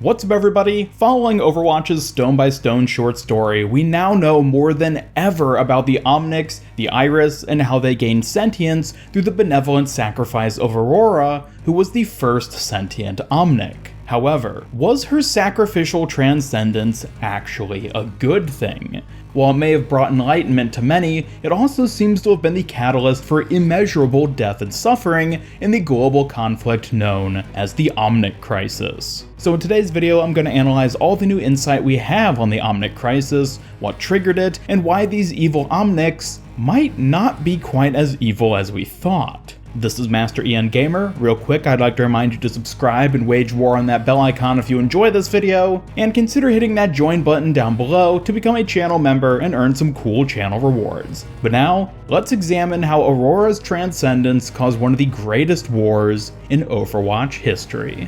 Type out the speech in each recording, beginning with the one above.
What's up everybody? Following Overwatch's stone-by-stone short story, we now know more than ever about the omnics, the iris, and how they gain sentience through the benevolent sacrifice of Aurora, who was the first sentient omnic. However, was her sacrificial transcendence actually a good thing? While it may have brought enlightenment to many, it also seems to have been the catalyst for immeasurable death and suffering in the global conflict known as the Omnic Crisis. So in today's video, I'm going to analyze all the new insight we have on the Omnic Crisis, what triggered it, and why these evil omnics might not be quite as evil as we thought. This is Master EN Gamer. Real quick, I'd like to remind you to subscribe and wage war on that bell icon if you enjoy this video, and consider hitting that join button down below to become a channel member and earn some cool channel rewards. But now, let's examine how Aurora's transcendence caused one of the greatest wars in Overwatch history.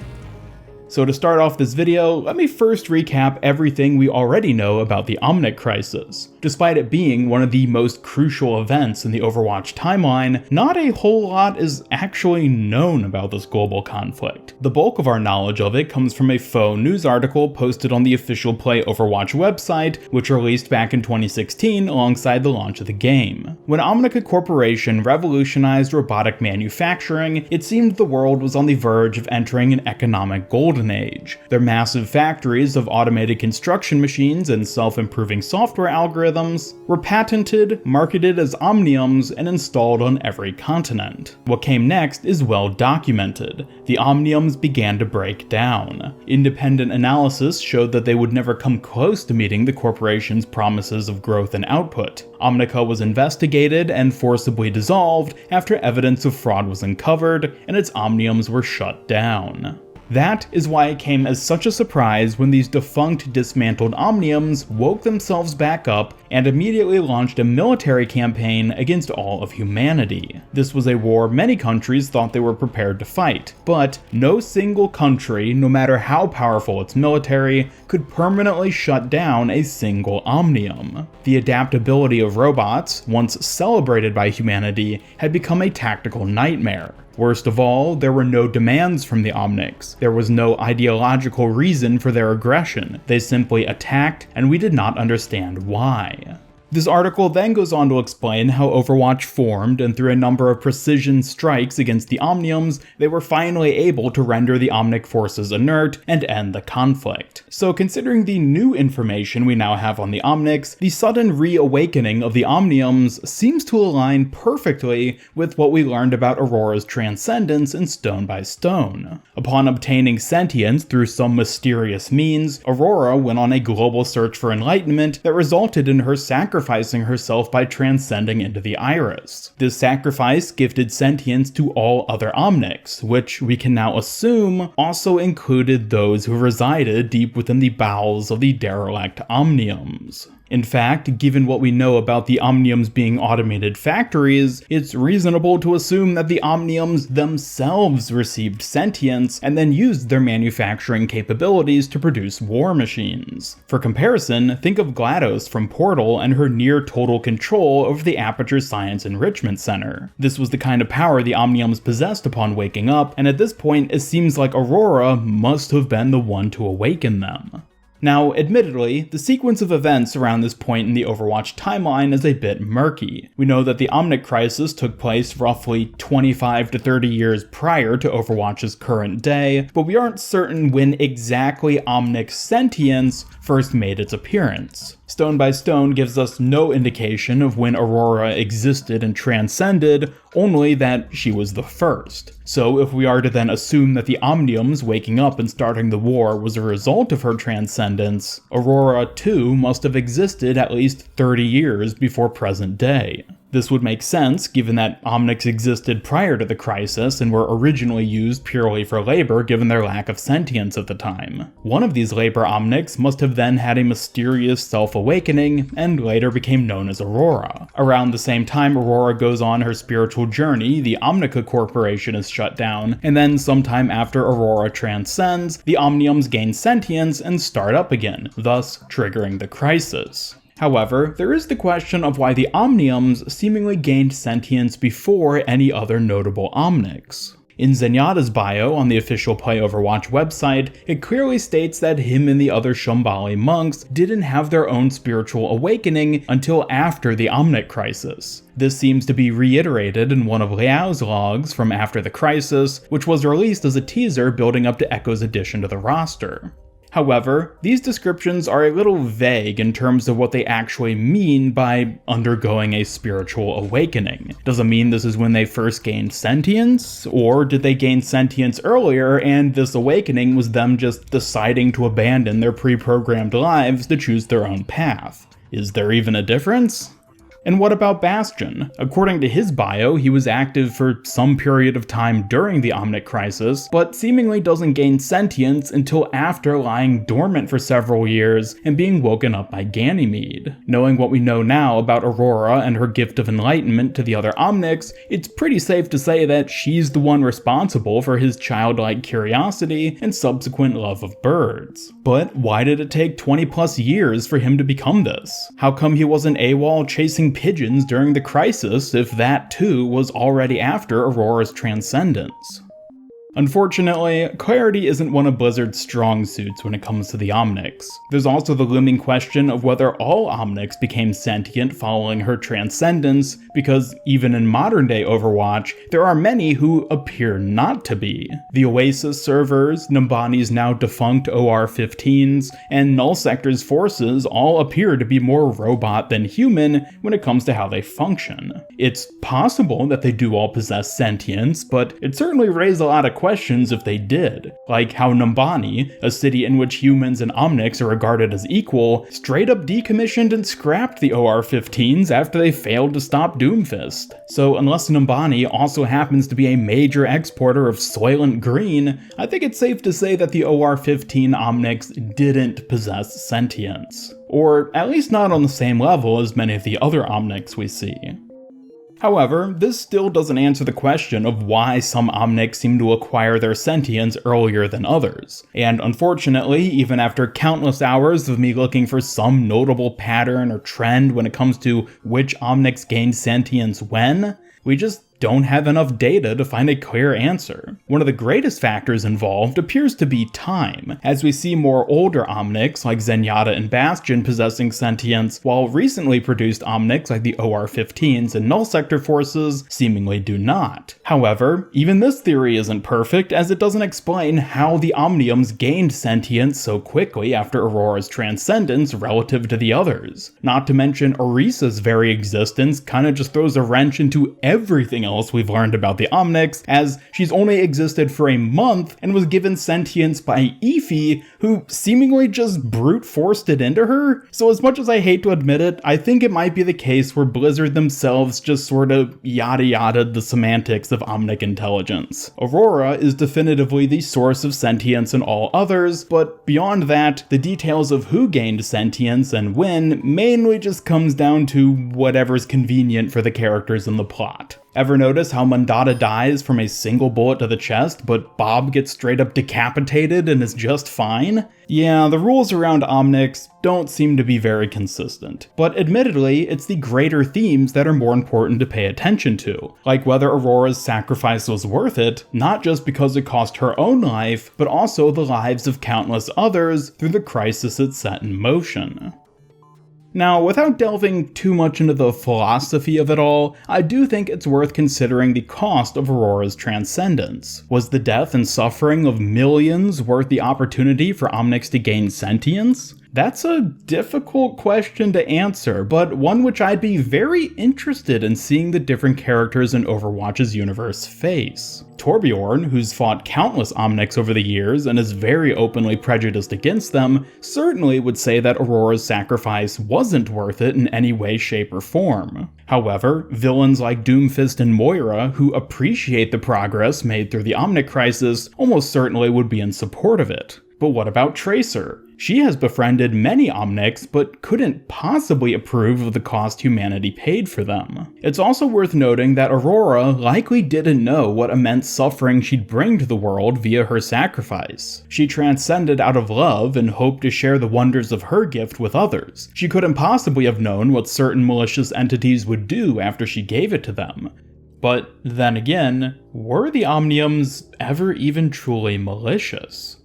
So to start off this video, let me first recap everything we already know about the Omnic Crisis. Despite it being one of the most crucial events in the Overwatch timeline, not a whole lot is actually known about this global conflict. The bulk of our knowledge of it comes from a faux news article posted on the official Play Overwatch website, which released back in 2016 alongside the launch of the game. When Omnic Corporation revolutionized robotic manufacturing, it seemed the world was on the verge of entering an economic golden age. Their massive factories of automated construction machines and self-improving software algorithms were patented, marketed as omniums, and installed on every continent. What came next is well documented. The omniums began to break down. Independent analysis showed that they would never come close to meeting the corporation's promises of growth and output. Omnica was investigated and forcibly dissolved after evidence of fraud was uncovered, and its omniums were shut down. That is why it came as such a surprise when these defunct, dismantled omniums woke themselves back up and immediately launched a military campaign against all of humanity. This was a war many countries thought they were prepared to fight, but no single country, no matter how powerful its military, could permanently shut down a single omnium. The adaptability of robots, once celebrated by humanity, had become a tactical nightmare. Worst of all, there were no demands from the omnics. There was no ideological reason for their aggression. They simply attacked, and we did not understand why. This article then goes on to explain how Overwatch formed, and through a number of precision strikes against the omniums, they were finally able to render the omnic forces inert and end the conflict. So considering the new information we now have on the omnics, the sudden reawakening of the omniums seems to align perfectly with what we learned about Aurora's transcendence in Stone by Stone. Upon obtaining sentience through some mysterious means, Aurora went on a global search for enlightenment that resulted in her sacrificing herself by transcending into the iris. This sacrifice gifted sentience to all other omnics, which we can now assume also included those who resided deep within the bowels of the derelict omniums. In fact, given what we know about the omniums being automated factories, it's reasonable to assume that the omniums themselves received sentience and then used their manufacturing capabilities to produce war machines. For comparison, think of GLaDOS from Portal and her near total control over the Aperture Science Enrichment Center. This was the kind of power the omniums possessed upon waking up, and at this point it seems like Aurora must have been the one to awaken them. Now, admittedly, the sequence of events around this point in the Overwatch timeline is a bit murky. We know that the Omnic Crisis took place roughly 25 to 30 years prior to Overwatch's current day, but we aren't certain when exactly Omnic sentience first made its appearance. Stone by Stone gives us no indication of when Aurora existed and transcended, only that she was the first. So if we are to then assume that the omniums waking up and starting the war was a result of her transcendence, Aurora too must have existed at least 30 years before present day. This would make sense, given that omnics existed prior to the crisis and were originally used purely for labor given their lack of sentience at the time. One of these labor omnics must have then had a mysterious self-awakening and later became known as Aurora. Around the same time Aurora goes on her spiritual journey, the Omnic Corporation is shut down, and then sometime after Aurora transcends, the omniums gain sentience and start up again, thus triggering the crisis. However, there is the question of why the omniums seemingly gained sentience before any other notable omnics. In Zenyatta's bio on the official Play Overwatch website, it clearly states that him and the other Shambali monks didn't have their own spiritual awakening until after the Omnic Crisis. This seems to be reiterated in one of Liao's logs from after the Crisis, which was released as a teaser building up to Echo's addition to the roster. However, these descriptions are a little vague in terms of what they actually mean by undergoing a spiritual awakening. Does it mean this is when they first gained sentience? Or did they gain sentience earlier and this awakening was them just deciding to abandon their pre-programmed lives to choose their own path? Is there even a difference? And what about Bastion? According to his bio, he was active for some period of time during the Omnic Crisis, but seemingly doesn't gain sentience until after lying dormant for several years and being woken up by Ganymede. Knowing what we know now about Aurora and her gift of enlightenment to the other omnics, it's pretty safe to say that she's the one responsible for his childlike curiosity and subsequent love of birds. But why did it take 20 plus years for him to become this? How come he wasn't AWOL chasing pigeons during the Crisis if that too was already after Aurora's transcendence? Unfortunately, clarity isn't one of Blizzard's strong suits when it comes to the Omnics. There's also the looming question of whether all Omnics became sentient following her transcendence, because even in modern-day Overwatch, there are many who appear not to be. The Oasis servers, Numbani's now defunct OR-15s, and Null Sector's forces all appear to be more robot than human when it comes to how they function. It's possible that they do all possess sentience, but it certainly raised a lot of questions if they did, like how Numbani, a city in which humans and omnics are regarded as equal, straight up decommissioned and scrapped the OR-15s after they failed to stop Doomfist. So unless Numbani also happens to be a major exporter of Soylent Green, I think it's safe to say that the OR-15 omnics didn't possess sentience. Or at least not on the same level as many of the other omnics we see. However, this still doesn't answer the question of why some omnics seem to acquire their sentience earlier than others. And unfortunately, even after countless hours of me looking for some notable pattern or trend when it comes to which omnics gain sentience when, we just don't have enough data to find a clear answer. One of the greatest factors involved appears to be time, as we see more older omnics like Zenyatta and Bastion possessing sentience, while recently produced omnics like the OR-15s and Null Sector forces seemingly do not. However, even this theory isn't perfect, as it doesn't explain how the omniums gained sentience so quickly after Aurora's transcendence relative to the others. Not to mention Orisa's very existence kinda just throws a wrench into everything else we've learned about the Omnics, as she's only existed for a month and was given sentience by Efi, who seemingly just brute forced it into her. So as much as I hate to admit it, I think it might be the case where Blizzard themselves just sort of yada yada'd the semantics of Omnic intelligence. Aurora is definitively the source of sentience in all others, but beyond that, the details of who gained sentience and when mainly just comes down to whatever's convenient for the characters in the plot. Ever notice how Mandata dies from a single bullet to the chest, but Bob gets straight up decapitated and is just fine? Yeah, the rules around Omnics don't seem to be very consistent. But admittedly, it's the greater themes that are more important to pay attention to, like whether Aurora's sacrifice was worth it, not just because it cost her own life, but also the lives of countless others through the crisis it set in motion. Now, without delving too much into the philosophy of it all, I do think it's worth considering the cost of Aurora's transcendence. Was the death and suffering of millions worth the opportunity for Omnics to gain sentience? That's a difficult question to answer, but one which I'd be very interested in seeing the different characters in Overwatch's universe face. Torbjorn, who's fought countless Omnics over the years and is very openly prejudiced against them, certainly would say that Aurora's sacrifice wasn't worth it in any way, shape, or form. However, villains like Doomfist and Moira, who appreciate the progress made through the Omnic Crisis, almost certainly would be in support of it. But what about Tracer? She has befriended many Omnics, but couldn't possibly approve of the cost humanity paid for them. It's also worth noting that Aurora likely didn't know what immense suffering she'd bring to the world via her sacrifice. She transcended out of love and hoped to share the wonders of her gift with others. She couldn't possibly have known what certain malicious entities would do after she gave it to them. But then again, were the omniums ever even truly malicious?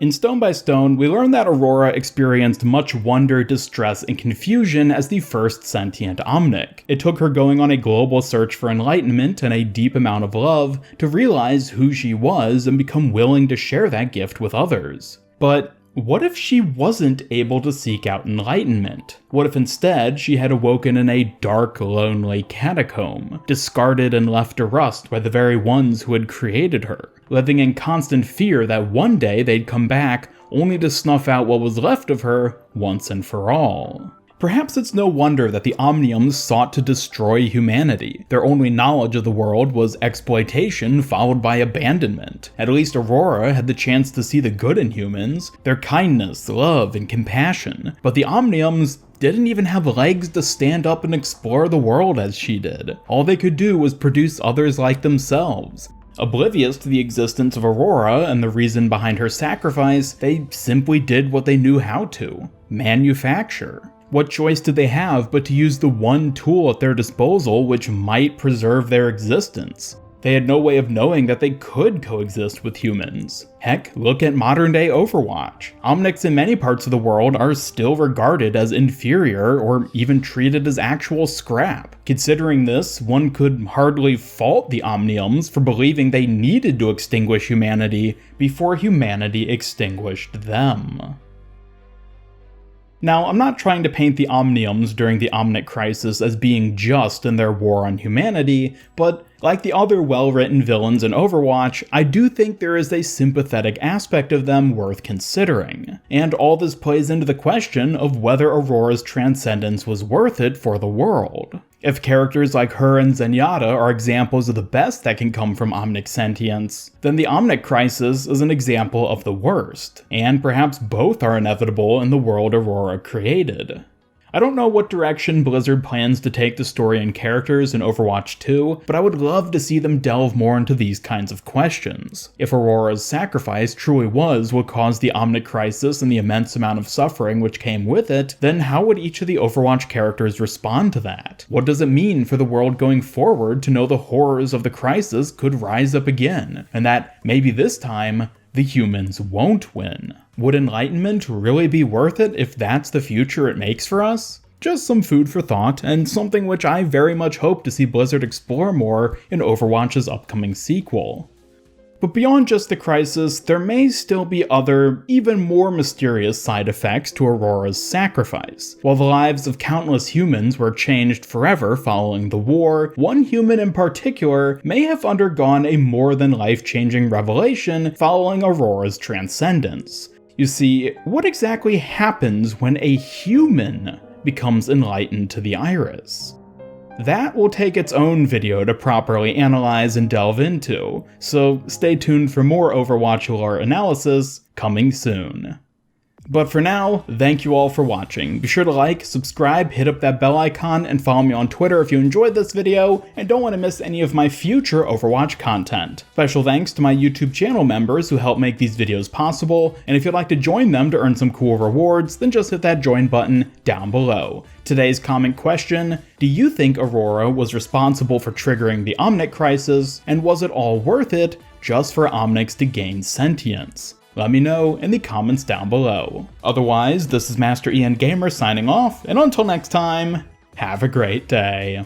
In Stone by Stone, we learn that Aurora experienced much wonder, distress, and confusion as the first sentient omnic. It took her going on a global search for enlightenment and a deep amount of love to realize who she was and become willing to share that gift with others. But what if she wasn't able to seek out enlightenment? What if instead she had awoken in a dark, lonely catacomb, discarded and left to rust by the very ones who had created her, living in constant fear that one day they'd come back only to snuff out what was left of her once and for all? Perhaps it's no wonder that the omniums sought to destroy humanity. Their only knowledge of the world was exploitation followed by abandonment. At least Aurora had the chance to see the good in humans, their kindness, love, and compassion. But the omniums didn't even have legs to stand up and explore the world as she did. All they could do was produce others like themselves. Oblivious to the existence of Aurora and the reason behind her sacrifice, they simply did what they knew how to: manufacture. What choice did they have but to use the one tool at their disposal which might preserve their existence? They had no way of knowing that they could coexist with humans. Heck, look at modern-day Overwatch. Omnics in many parts of the world are still regarded as inferior or even treated as actual scrap. Considering this, one could hardly fault the omniums for believing they needed to extinguish humanity before humanity extinguished them. Now, I'm not trying to paint the omniums during the Omnic Crisis as being just in their war on humanity, but like the other well-written villains in Overwatch, I do think there is a sympathetic aspect of them worth considering. And all this plays into the question of whether Aurora's transcendence was worth it for the world. If characters like her and Zenyatta are examples of the best that can come from Omnic sentience, then the Omnic Crisis is an example of the worst, and perhaps both are inevitable in the world Aurora created. I don't know what direction Blizzard plans to take the story and characters in Overwatch 2, but I would love to see them delve more into these kinds of questions. If Aurora's sacrifice truly was what caused the Omnic Crisis and the immense amount of suffering which came with it, then how would each of the Overwatch characters respond to that? What does it mean for the world going forward to know the horrors of the Crisis could rise up again, and that maybe this time, the humans won't win? Would enlightenment really be worth it if that's the future it makes for us? Just some food for thought, and something which I very much hope to see Blizzard explore more in Overwatch's upcoming sequel. But beyond just the Crisis, there may still be other, even more mysterious side effects to Aurora's sacrifice. While the lives of countless humans were changed forever following the war, one human in particular may have undergone a more than life-changing revelation following Aurora's transcendence. You see, what exactly happens when a human becomes enlightened to the iris? That will take its own video to properly analyze and delve into, so stay tuned for more Overwatch lore analysis coming soon. But for now, thank you all for watching. Be sure to like, subscribe, hit up that bell icon, and follow me on Twitter if you enjoyed this video and don't want to miss any of my future Overwatch content. Special thanks to my YouTube channel members who help make these videos possible, and if you'd like to join them to earn some cool rewards, then just hit that join button down below. Today's comment question: do you think Aurora was responsible for triggering the Omnic Crisis, and was it all worth it just for Omnics to gain sentience? Let me know in the comments down below. Otherwise, this is Master Ian Gamer signing off, and until next time, have a great day.